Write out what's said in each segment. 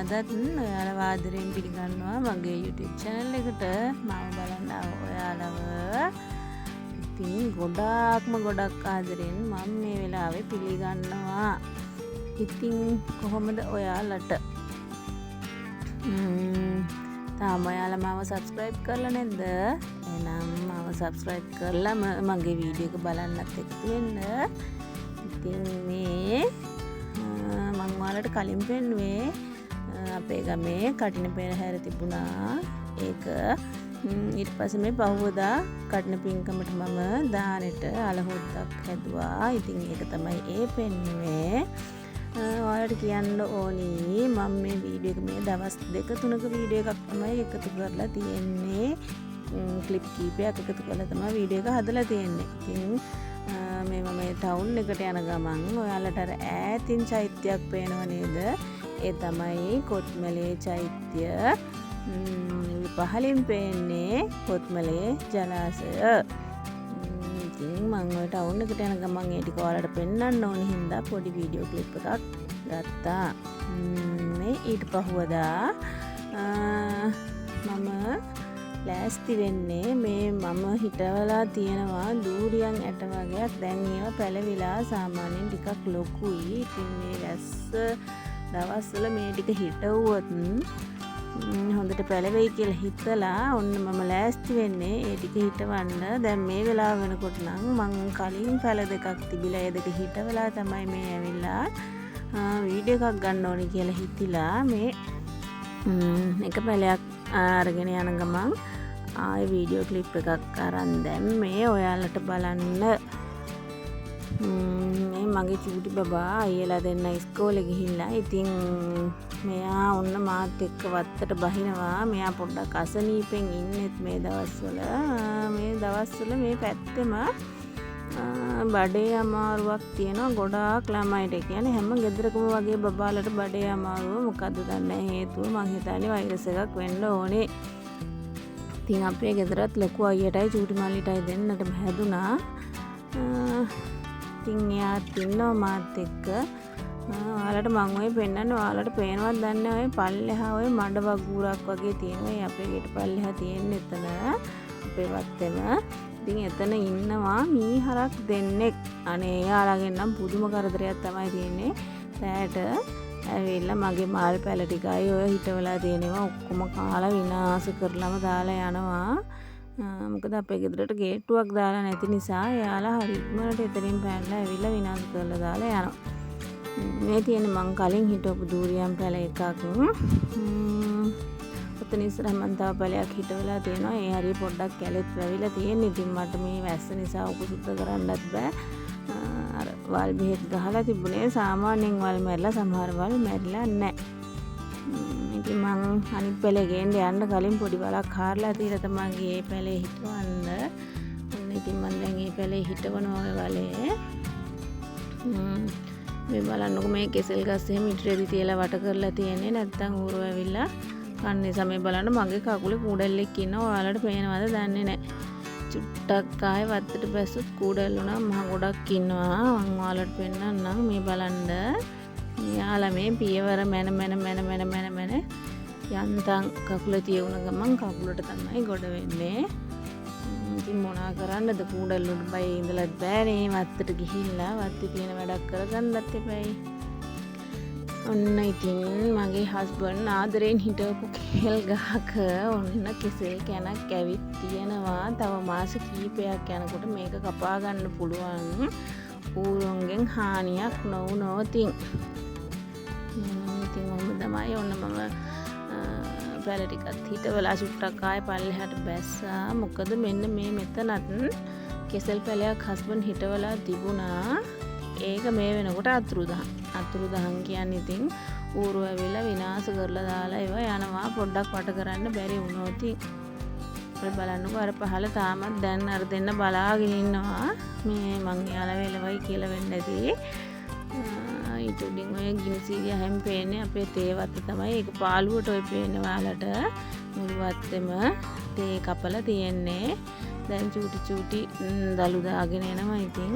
අදත් ඔයාලව ආදරයෙන් පිළිගන්නවා මගේ YouTube channel එකට. මම බලන්න ඔයාලව ඉතින් ගොඩක් ආදරෙන් මම මේ වෙලාවේ පිළිගන්නවා. ඉතින් කොහොමද ඔයාලට? තාම ඔයාලා මාව subscribe කරලා නැද්ද? එහෙනම් මාව subscribe කරලා මගේ වීඩියෝ එක බලන්නත් එකතු වෙන්න. ඉතින් මේ මම ඔයාලට කලින් පෙන්නුවේ අපේ ගමේ කටින පෙරහැර තිබුණා. ඒක ඊට පස්සේ මේ පහුවදා කටින පින්කමට මම දානෙට අලහොද්දක් හැදුවා. ඉතින් ඒක තමයි ඒ පෙන්නුවේ. ඔයාලට කියන්න ඕනි මම මේ වීඩියෝ එක මේ දවස් 2-3ක වීඩියෝ එකක් තමයි එකතු කරලා තියෙන්නේ. ක්ලිප් කීපයක් එකතු කරලා තමයි වීඩියෝ එක හදලා තියෙන්නේ. ඉතින් මේ ටවුන් එකට යන ගමන් ඔයාලට අර ඈතින් චෛත්‍යයක් පේනව නේද? ඒ තමයි කොත්මලේ චෛත්‍ය. පහලින් පේන්නේ කොත්මලේ ජලාශය. ඉතින් මම ඔය ටවුන් එකට යන ගමන් ඒ ටික ඔයාලට පෙන්වන්න ඕනේ හින්දා පොඩි වීඩියෝ ක්ලිප් එකක් ගත්තා. මේ ඊට පහුවදා මම ලෑස්ති වෙන්නේ මේ මම හිටවලා තියෙනවා දූරියන් ඇට වගේක්. දැන් ඒවා පැලවිලා සාමාන්‍යයෙන් ටිකක් ලොකුයි. ඉතින් මේ වැස්ස දවස්වල මේ ටික හිටවුවොත් හොඳට පැලවෙයි කියලා හිතලා ඔන්න මම ලෑස්ති වෙන්නේ ඒ ටික හිටවන්න. දැන් මේ වෙලාව වෙනකොට නම් මං කලින් පැල දෙකක් තිබිලා ඒ දෙක හිටවලා තමයි මේ ඇවිල්ලා වීඩියෝ එකක් ගන්න ඕනේ කියලා හිතිලා මේ එක පැලයක් අරගෙන යන ගමන් ආයේ වීඩියෝ ක්ලිප් එකක් අරන් දැන් මේ ඔයාලට බලන්න. මේ මගේ චූටි බබා අයියලා දෙන්න ඉස්කෝලේ ගිහිල්ලා ඉතින් මෙයා ඔන්න මාත් එක්ක වත්තට බහිනවා. මෙයා පොඩ්ඩක් අසනීපෙන් ඉන්නෙත් මේ දවස්වල. මේ පැත්තෙම බඩේ අමාරුවක් තියෙනවා ගොඩාක් ළමයිට. කියන්නේ හැම ගෙදරකම වගේ බබාලට බඩේ අමාරුව මොකද්ද දන්නේ හේතුව. මං හිතන්නේ වෛරස් එකක් වෙන්න ඕනේ. ඉතින් අපේ ගෙදරත් ලොකු අයියටයි චූටි මල්ලිටයි දෙන්නටම හැදුනා. ඉතින් එයාත් ඉන්නවා මාත් එක්ක. ඔයාලට මං ඔය පෙන්නන්නේ ඔයාලට පේනවද දන්නේ ඔය පල්ලෙහා ඔය මඩ වගුරක් වගේ තියෙනවා. ඒ අපේ ගෙට පල්ලෙහා තියෙන එතන අපේ වත්තේම. ඉතින් එතන ඉන්නවා මීහරක් දෙන්නෙක්. අනේ යාළගෙන් නම් පුදුම කරදරයක් තමයි තියෙන්නේ. රැයට ඇවිල්ලා මගේ මාල් පැල ටිකයි ඔය හිටවලා තියෙනවා ඔක්කොම කාලා විනාශ කරලම දාලා යනවා. මොකද අපේ ගෙදරට ගේට්ටුවක් දාලා නැති නිසා යාලා හරියටම එතනින් පැනලා ඇවිල්ලා විනාශ කරලා දාලා යනවා. මේ තියෙන මං කලින් හිටවපු දූරියන් පැල එකක්. ඔතන ඉස්සරහ මං තව පැලයක් හිටවලා තියෙනවා. ඒ හරිය පොඩ්ඩක් කැලෙත් වැවිලා තියෙන. ඉතින් මට මේ වැස්ස නිසා ඔක සුද්ධ කරන්නත් බෑ. අර වල් බෙහෙත් ගහලා තිබුණේ සාමාන්‍යයෙන් වල් මැරිලා සමහර වල් මැරිලා නැහැ. ඉතින් මං අනිත් පැලේ ගේන්න යන්න කලින් පොඩි වලක් හාරලා තියලා තමයි ගියේ පැලේ හිටවන්න. ඉතින් මං දැන් මේ පැලේ හිටවනවා ඔය වලේ. මේ බලන්නකො මේ කෙසෙල් ගස් එහෙම ඉටිරෙදි තියලා වට කරලා තියෙන්නේ. නැත්තම් ඌරෝ ඇවිල්ලා කන්නේ සමේ බලන්න මගේ කකුලේ කූඩල්ලෙක් ඉන්නවා. ඔයාලට පේනවද දන්නේ නැහැ. චුට්ටක් ආයේ වත්තට බැස්සොත් කූඩල්ලුණා මහ ගොඩක් ඉන්නවා. මම ඔයාලට පෙන්නන්නම් මේ බලන්න. යාලා මේ පියවර මැන යන්තම් කකුල තියුණ ගමන් කකුලට තමයි ගොඩ වෙන්නේ. ඉතින් මොනා කරන්නද කූඩල්ලුට බය ඉඳලත් බෑනේ. වත්තට ගිහිල්ලා වත්තේ තියෙන වැඩක් කරගන්නත් එපයි. ඔන්න ඉතින් මගේ හස්බන්ඩ් ආදරෙන් හිටවපු කෙල් ගහක ඔන්න කෙසෙල් කැනක් ඇවිත් තියෙනවා. තව මාස කීපයක් යනකොට මේක කපා ගන්න පුළුවන්. ඌරුන්ගෙන් හානියක් නොවුනොතින්. ඉතින් ඔන්න තමයි ඔන්න මම පැල ටිකත් හිටවලා චුට්ටක් ආයේ පල්ලෙහාට බැස්සා. මොකද මෙන්න මේ මෙතනත් කෙසෙල් පැලයක් හස්බන්ඩ් හිටවලා තිබුණා. ඒක මේ වෙනකොට අතුරුදහන් කියන්නේ ඉතින් ඌරුව ඇවිල්ලා විනාශ කරලා දාලා ඒවා යනවා. පොඩ්ඩක් වට කරන්න බැරි වුණොත් ඉතින් බලන්නකෝ අර පහල තාමත් දැන් අර දෙන්න බලාගෙන ඉන්නවා. මේ මං යාලා වෙලවයි කියලා වෙන්න ඇති. ඊට උඩින් ඔය ගිනිසීරිය හැම පේන්නේ අපේ තේ වත්ත තමයි. ඒක පාළුවට ඔය පේන්නේ ඔයාලට. මුළු වත්තෙම තේ කපලා තියෙන්නේ. දැන් චූටි දලු දාගෙන එනවා. ඉතින්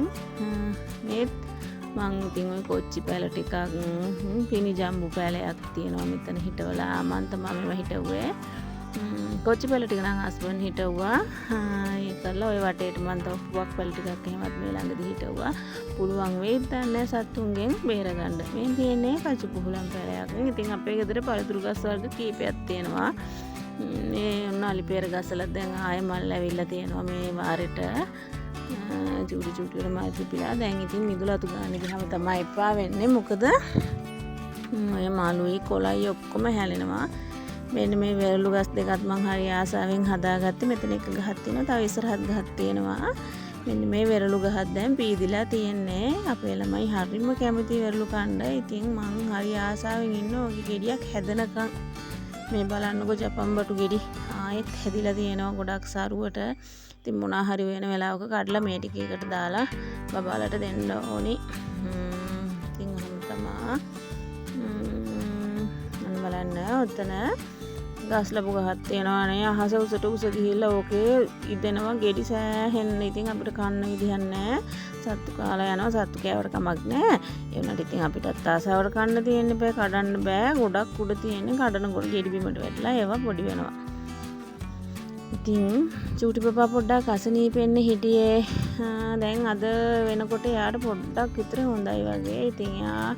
මේ මං ඉතින් ওই කොච්චි පැල ටිකක් පිනි ජම්බු පැලයක් තියෙනවා මෙතන හිටවලා මං තමයි මේව හිටවුවේ. කොච්චි පැල ටික නම් හස්බන්ඩ් හිටවුවා. ඒකලා ওই වටේට මං තව පුවක් පැල ටිකක් එහෙමත් මේ ළඟදී හිටවුවා. පුළුවන් වෙයිද දන්නේ සතුන්ගෙන් බේරගන්න. මේ තියෙන්නේ කචු පුහුලන් පැලයක්. ඉතින් අපේ ගෙදර පළතුරු ගස් වර්ග කීපයක් තියෙනවා. මේ උනාලි පෙර ගසලා දැන් ආයෙ මල් ඇවිල්ලා තියෙනවා මේ වාරෙට. චූටි චූටි වල මල් පිපිලා දැන් ඉතින් මිදුල අතු ගන්න ගියාම තමයි එපා වෙන්නේ. මොකද ඔය මාළුයි කොළයි ඔක්කොම හැලෙනවා. මෙන්න මේ වෙරළු ගස් දෙකත් මං හරි ආසාවෙන් හදාගත්තේ. මෙතන එක ගහක් තියෙනවා, තව ඉස්සරහත් ගහක් තියෙනවා. මෙන්න මේ වෙරළු ගහක් දැන් පීදිලා තියෙන්නේ. අපේ ළමයි හරිම කැමති වෙරළු කන්න. ඉතින් මං හරි ආසාවෙන් ඉන්න ඔගේ ගෙඩියක් හැදෙනකන් මේ බලන්නකො ජපන් බටු ගෙඩි ආයෙත් හැදිලා තියෙනවා ගොඩක් සරුවට. ඉතින් මොනා හරි වෙන වෙලාවක කඩලා මේ ටික එකට දාලා බබාලට දෙන්න ඕනි. ඉතින් එහෙම තමයි. මම බලන්න ඔතන ගස් ලැබු ගහක් තියෙනවා නේ. අහස උසට උස ගිහිල්ලා ඕකේ ඉදෙනවා ගෙඩි සෑහෙන්න. ඉතින් අපිට කන්න විදිහක් නැහැ. සත්තු කාලා යනවා. සත්තු කෑවට කමක් නැහැ. ඒ වුණාට ඉතින් අපිටත් ආසාවට කන්න තියෙන්න බෑ, කඩන්න බෑ. ගොඩක් උඩ තියෙන්නේ කඩනකොට ගෙඩි බිමට වැටලා ඒවා පොඩි වෙනවා. ඉතින් චූටි පපා පොඩ්ඩක් අසනීපෙන්න හිටියේ. දැන් අද වෙනකොට යාට පොඩ්ඩක් විතර හොඳයි වගේ. ඉතින් යා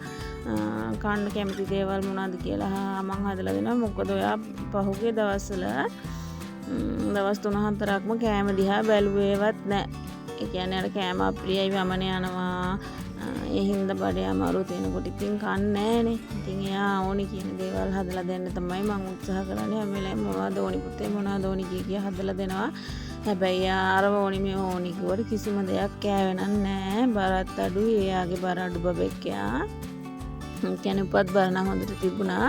කන්න කැමති දේවල් මොනවද කියලා මං හදලා දෙනවා. මොකද ඔයා පහුගිය දවස්වල දවස් 3-4ක්ම කෑම දිහා බැලුවේවත් නැහැ. ඒ කියන්නේ අර කෑම අප්‍රියයි වමන යනවා. ඒ හින්දා බඩේ අමාරු තියෙනකොට ඉතින් කන්නේ නැහනේ. ඉතින් එයා ඕනි කියන දේවල් හදලා දෙන්න තමයි මම උත්සාහ කරන්නේ. හැම වෙලාවෙම මොනවද ඕනි පුතේ මොනවද ඕනි කිය හදලා දෙනවා. හැබැයි අරව ඕනි මේ ඕනි කිව්වට කිසිම දෙයක් කෑවෙ නැහැ. බරත් අඩුයි. එයාගේ බර අඩු බබෙක් යා. කියන්නේ උපත් බර නම් හොඳට තිබුණා.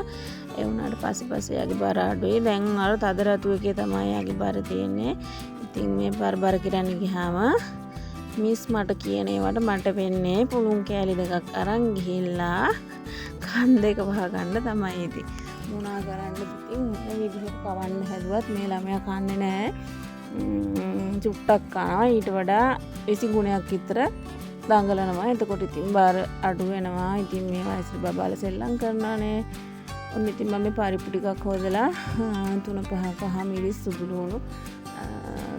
ඒ වුණාට පස්සේ යාගේ බර අඩුයි. දැන් අර තද රතු එකේ තමයි යාගේ බර තියෙන්නේ. ඉතින් මේ බර කිරන්න ගියාම මිස් මට කියන ඒවට මට වෙන්නේ පුළුන් කෑලි දෙකක් අරන් ගිහිල්ලා කන් දෙක වහගන්න තමයි ඉතින්. මොනා කරන්නද ඉතින් මේ විදිහට කවන්න හැදුවත් මේ ළමයා කන්නේ නැහැ. චුට්ටක් කනවා. ඊට වඩා 20 ගුණයක් විතර දඟලනවා. එතකොට ඉතින් බාර අඩු වෙනවා. ඉතින් මේ වයසට බබාලා සෙල්ලම් කරනවානේ. ඔන්න ඉතින් මම මේ පරිප්පු ටිකක් හොදලා 3-5 කහ මිරිස් සුදු ලුණු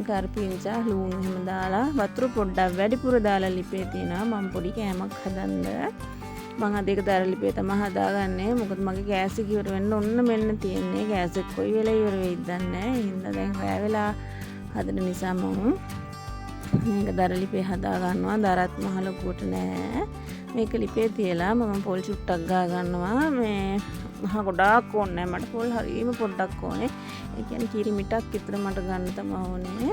කරපිංචා ලුණු එහෙම දාලා වතුර පොඩ්ඩක් වැඩිපුර දාලා ලිපේ තියනවා. මම පොඩි කෑමක් හදන්න. මම අද ඒක දර ලිපේ තමයි හදාගන්නේ. මොකද මගේ ගෑස් එක ඉවර වෙන්න ඔන්න මෙන්න තියෙන්නේ. ගෑස් එක කොයි වෙලේ ඉවර වෙයිද දන්නේ නැහැ. ඒ හින්දා දැන් රැ වෙලා හදන නිසා මම මේක දර ලිපේ හදා ගන්නවා. දරත් මහ ලොකුවට නෑ. මේක ලිපේ තියලා මම පොල් චුට්ටක් ගා ගන්නවා. මේ මහ ගොඩාක් ඕනේ නැහැ. මට පොල් හරියම පොඩ්ඩක් ඕනේ. ඒ කියන්නේ කිරි මිටක් විතර මට ගන්න තමයි ඕනේ.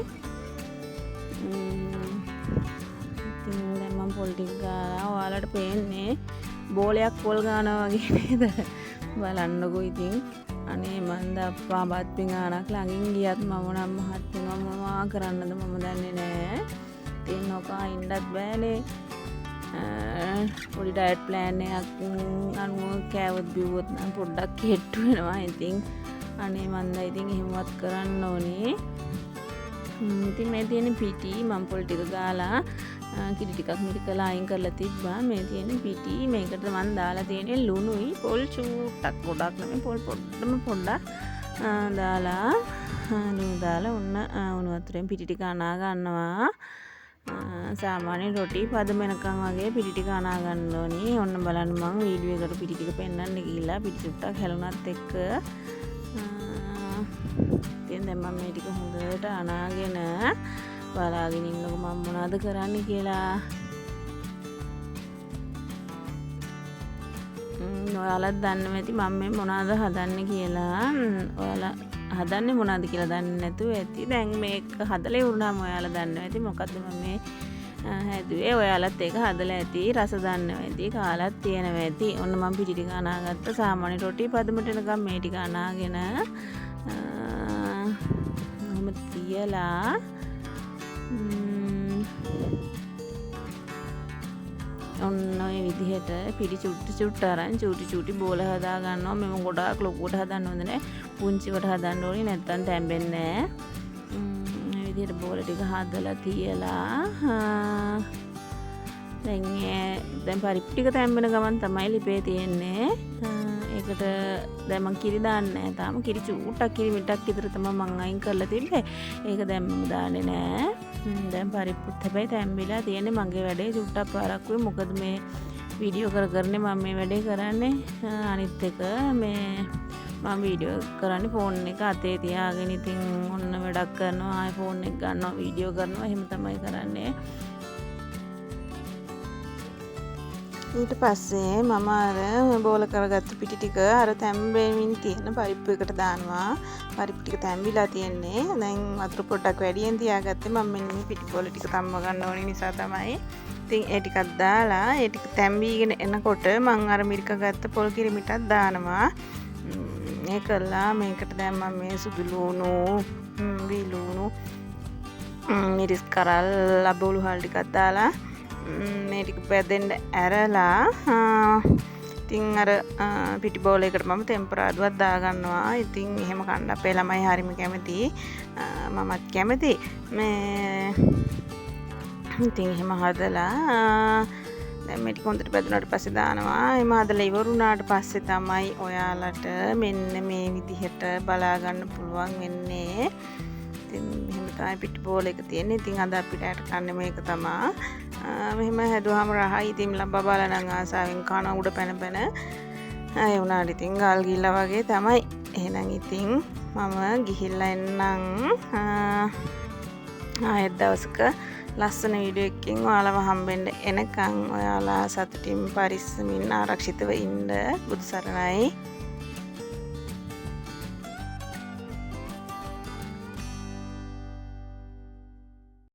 ඉතින් දැන් මම පොල් ටික ගාලා ඔයාලට පේන්නේ බෝලයක් පොල් ගන්නවා වගේ නේද? බලන්නකෝ ඉතින්. අනේ මන්ද අප්පා බත් පිඟානක් ළඟින් ගියත් මම නම් මහත් වෙනවා. මොනවා කරන්නද මම දන්නේ නැහැ. ඉතින් නොකා ඉන්නත් බෑනේ. පොඩි ඩයට් ප්ලෑන් එකක් අනුව කෑවොත් බිව්වොත් නම් පොඩ්ඩක් කෙට්ටු වෙනවා. ඉතින් අනේ මන්ද ඉතින් එහෙමවත් කරන්න ඕනේ. ඉතින් මේ තියෙන පිටි මම පොල් ටික ගාලා කිරි ටිකක් මිරිකලා අයින් කරලා තිබ්බා. මේ තියෙන පිටි මේකට මම දාලා තියෙන්නේ ලුණුයි පොල් චූට්ටක් ගොඩක් නෙමෙයි පොල් පොඩ්ඩක් දාලා ලුණු දාලා උණු වතුරෙන් පිටි ටික අනා ගන්නවා. සාමාන්‍ය රොටි පද වෙනකන් වගේ පිටි ටික අනා ගන්න ඕනි. ඔන්න බලන්න මම වීඩියෝ එකට පිටි ටික පෙන්නන්න ගිහිල්ලා පිටි චුට්ටක් හැලුණත් එක්ක ඉතින් දැන් මම මේ ටික හොඳට අනාගෙන බලාගෙන ඉන්නකො මම මොනවද කරන්නේ කියලා. ඔයාලත් දන්නවා ඇති මම මේ මොනවද හදන්නේ කියලා. ඔයාලා හදන්නේ මොනවද කියලා දන්නේ නැතුව ඇති. දැන් මේක හදලා ඉවරනම ඔයාලා දන්නවා ඇති මොකද්ද මම මේ හැදුවේ. ඔයාලත් ඒක හදලා ඇති. රස දන්නවා ඇති. කාලත් තියෙනවා ඇති. ඔන්න මම පිටි ටික අනාගත්ත. සාමාන්‍ය රොටි පදමට එනකම් මේ ටික අනාගෙන මම තියලා ඔන්න ඔය විදිහට පිටි චුට්ටි අරන් චූටි බෝල හදා ගන්නවා. මෙම ගොඩාක් ලොකුවට හදන්න හොඳ නැහැ. පුංචිවට හදන්න ඕනේ නැත්නම් තැම්බෙන්නේ නැහැ. මේ විදිහට බෝල ටික හදලා තියලා දැන් පරිප්පු ටික තැම්බෙන ගමන් තමයි ලිපේ තියෙන්නේ. ඒකට දැන් මං කිරි දාන්නේ නැහැ. තාම කිරි චූට්ටක් කිරි මිටක් විතර තමයි මං අයින් කරලා තිබ්බේ. ඒක දැන් මම දාන්නේ නැහැ. දැන් පරිප්පුත් හැබැයි තැම්බිලා තියෙන්නේ. මගේ වැඩේ චුට්ටක් පාරක් වෙයි. මොකද මේ වීඩියෝ කරන්නේ මම මේ වැඩේ කරන්නේ. අනිත් එක මේ මම වීඩියෝ කරන්නේ ෆෝන් එක අතේ තියාගෙන. ඉතින් ඔන්න වැඩක් කරනවා. ආයි ෆෝන් එක ගන්නවා වීඩියෝ කරනවා. එහෙම තමයි කරන්නේ. ඊට පස්සේ මම අර බෝල කරගත්ත පිටි ටික අර තැම්බෙමින් තියෙන පරිප්පු එකට දානවා. පරිප්පු ටික තැම්බිලා තියෙන්නේ. දැන් වතුර පොඩ්ඩක් වැඩියෙන් තියාගත්තේ මම මෙන්න මේ පිටි බෝල ටික තම්බ ගන්න ඕනේ නිසා තමයි. ඉතින් ඒ ටිකක් දාලා ඒ ටික තැම්බීගෙන එනකොට මම අර මිරික ගත්ත පොල් කිරි මිටක් දානවා. මේ කළා මේකට දැන් මම මේ සුදු ලුණු, විලුණු, මිරිස් කරල්, ලබෝලු හල් ටිකක් දාලා මේ ටික පැදෙන්න ඇරලා ඉතින් අර පිටි බෝල එකට මම ටෙම්පරාදුවක් දාගන්නවා. ඉතින් එහෙම කන්න අපේ ළමයි හරිම කැමති. මමත් කැමති. මේ ඉතින් එහෙම හදලා දැන් මේ ටික හොඳට පැදුනාට පස්සේ දානවා. එහෙම හදලා ඉවරුණාට පස්සේ තමයි ඔයාලට මෙන්න මේ විදිහට බලා ගන්න පුළුවන් වෙන්නේ. ඉතින් මෙහෙම තමයි පිටි බෝල එක තියෙන්නේ. ඉතින් අද අපිට කන්නේ මේක තමයි. මෙහෙම හැදුවාම රහයි. ඉතින් ලබා බාලා නම් ආසාවෙන් කන උඩ පැන පැන ඒ වුණාට ඉතින් ගල් ගිල්ලා වගේ තමයි. එහෙනම් ඉතින් මම ගිහිල්ලා එන්නම්. ආයෙත් දවසක ලස්සන වීඩියෝ එකකින් ඔයාලව හම්බෙන්න එනකන් ඔයාලා සතුටින් පරිස්සමින් ආරක්ෂිතව ඉන්න. බුදු සරණයි.